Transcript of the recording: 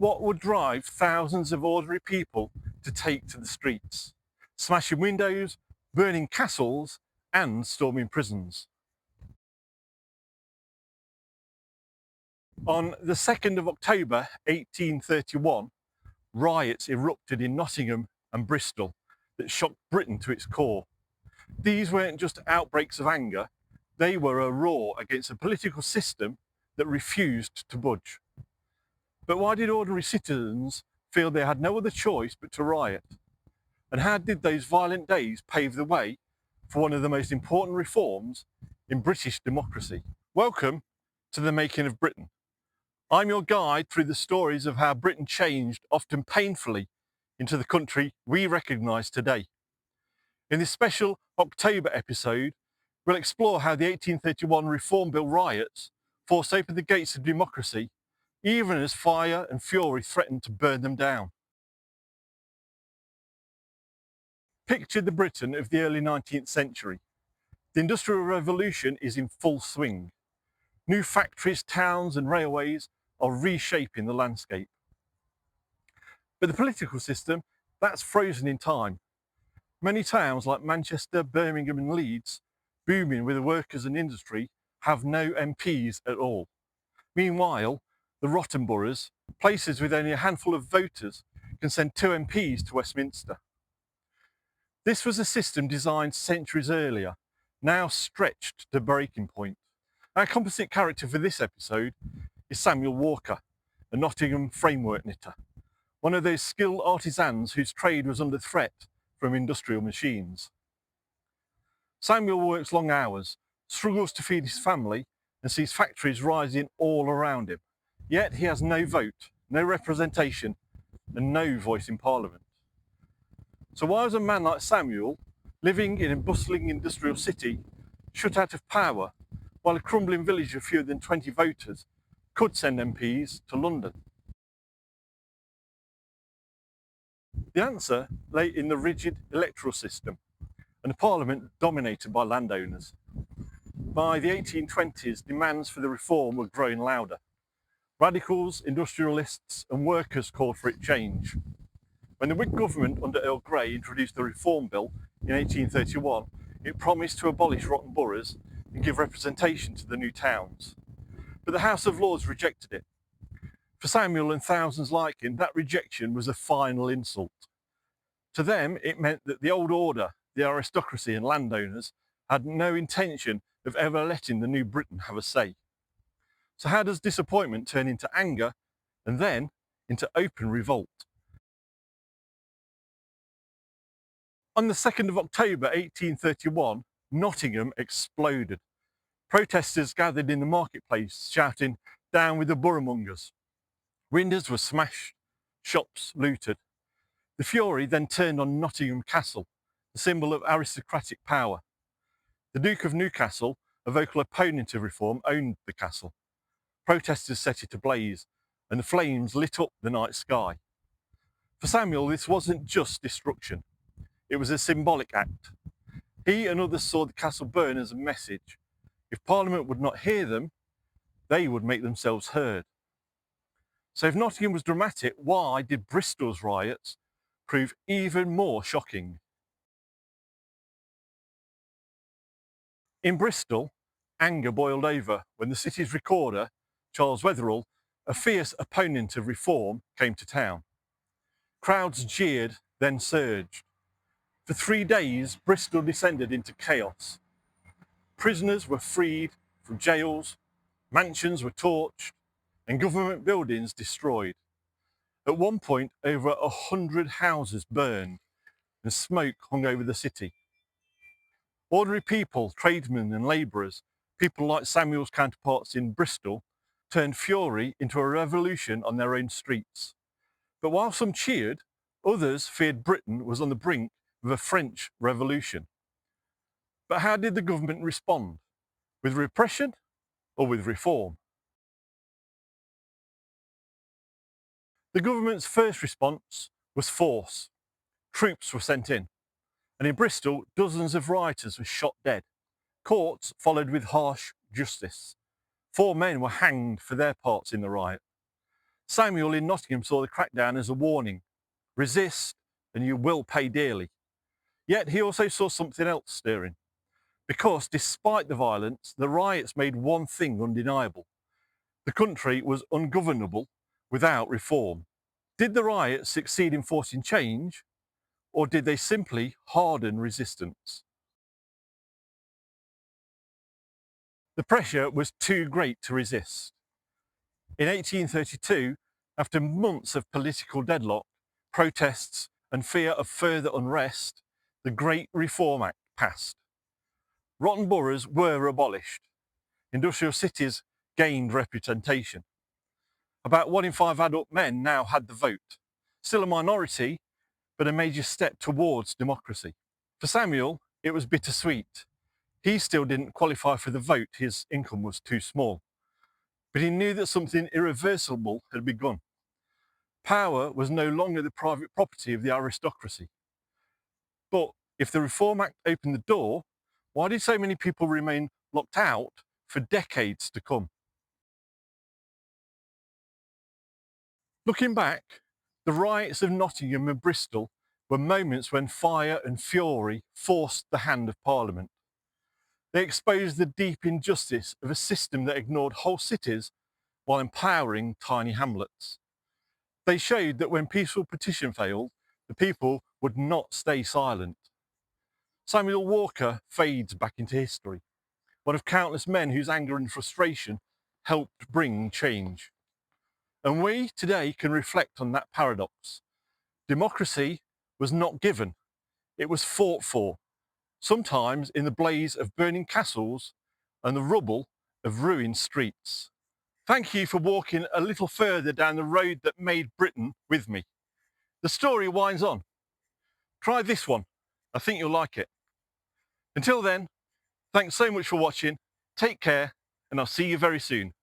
what would drive thousands of ordinary people to take to the streets, smashing windows, burning castles, and storming prisons. On the 2nd of October 1831, riots erupted in Nottingham and Bristol that shocked Britain to its core. These weren't just outbreaks of anger, they were a roar against a political system that refused to budge. But why did ordinary citizens feel they had no other choice but to riot? And how did those violent days pave the way for one of the most important reforms in British democracy? Welcome to the Making of Britain. I'm your guide through the stories of how Britain changed, often painfully, into the country we recognise today. In this special October episode, we'll explore how the 1831 Reform Bill riots forced open the gates of democracy, even as fire and fury threatened to burn them down. Picture the Britain of the early 19th century. The Industrial Revolution is in full swing. New factories, towns and railways are reshaping the landscape. But the political system, that's frozen in time. Many towns like Manchester, Birmingham and Leeds, booming with the workers and industry, have no MPs at all. Meanwhile, the rotten boroughs, places with only a handful of voters, can send 2 MPs to Westminster. This was a system designed centuries earlier, now stretched to breaking point. Our composite character for this episode is Samuel Walker, a Nottingham framework knitter, one of those skilled artisans whose trade was under threat from industrial machines. Samuel works long hours, struggles to feed his family, and sees factories rising all around him. Yet he has no vote, no representation, and no voice in Parliament. So why was a man like Samuel, living in a bustling industrial city, shut out of power, while a crumbling village of fewer than 20 voters could send MPs to London? The answer lay in the rigid electoral system and a parliament dominated by landowners. By the 1820s, demands for the reform were growing louder. Radicals, industrialists and workers called for it change. When the Whig government under Earl Grey introduced the Reform Bill in 1831, it promised to abolish rotten boroughs and give representation to the new towns. But the House of Lords rejected it. For Samuel and thousands like him, that rejection was a final insult. To them, it meant that the old order, the aristocracy and landowners, had no intention of ever letting the new Britain have a say. So how does disappointment turn into anger and then into open revolt? On the 2nd of October 1831, Nottingham exploded. Protesters gathered in the marketplace shouting, "Down with the boroughmongers." Windows were smashed, shops looted. The fury then turned on Nottingham Castle, the symbol of aristocratic power. The Duke of Newcastle, a vocal opponent of reform, owned the castle. Protesters set it ablaze, and the flames lit up the night sky. For Samuel, this wasn't just destruction. It was a symbolic act. He and others saw the castle burn as a message. If Parliament would not hear them, they would make themselves heard. So if Nottingham was dramatic, why did Bristol's riots prove even more shocking? In Bristol, anger boiled over when the city's recorder, Charles Wetherell, a fierce opponent of reform, came to town. Crowds jeered, then surged. For 3 days, Bristol descended into chaos. Prisoners were freed from jails, mansions were torched, and government buildings destroyed. At one point, over 100 houses burned, and smoke hung over the city. Ordinary people, tradesmen and labourers, people like Samuel's counterparts in Bristol, turned fury into a revolution on their own streets. But while some cheered, others feared Britain was on the brink of a French Revolution. But how did the government respond? With repression or with reform? The government's first response was force. Troops were sent in. And in Bristol, dozens of rioters were shot dead. Courts followed with harsh justice. 4 men were hanged for their parts in the riot. Samuel in Nottingham saw the crackdown as a warning. Resist and you will pay dearly. Yet he also saw something else stirring. Because despite the violence, the riots made one thing undeniable. The country was ungovernable without reform. Did the riots succeed in forcing change, or did they simply harden resistance? The pressure was too great to resist. In 1832, after months of political deadlock, protests and fear of further unrest, the Great Reform Act passed. Rotten boroughs were abolished. Industrial cities gained representation. About 1 in 5 adult men now had the vote. Still a minority, but a major step towards democracy. For Samuel, it was bittersweet. He still didn't qualify for the vote, his income was too small. But he knew that something irreversible had begun. Power was no longer the private property of the aristocracy. But if the Reform Act opened the door, why did so many people remain locked out for decades to come? Looking back, the riots of Nottingham and Bristol were moments when fire and fury forced the hand of Parliament. They exposed the deep injustice of a system that ignored whole cities while empowering tiny hamlets. They showed that when peaceful petition failed, the people would not stay silent. Samuel Walker fades back into history, one of countless men whose anger and frustration helped bring change. And we today can reflect on that paradox. Democracy was not given, it was fought for, sometimes in the blaze of burning castles and the rubble of ruined streets. Thank you for walking a little further down the road that made Britain with me. The story winds on. Try this one. I think you'll like it. Until then, thanks so much for watching. Take care, and I'll see you very soon.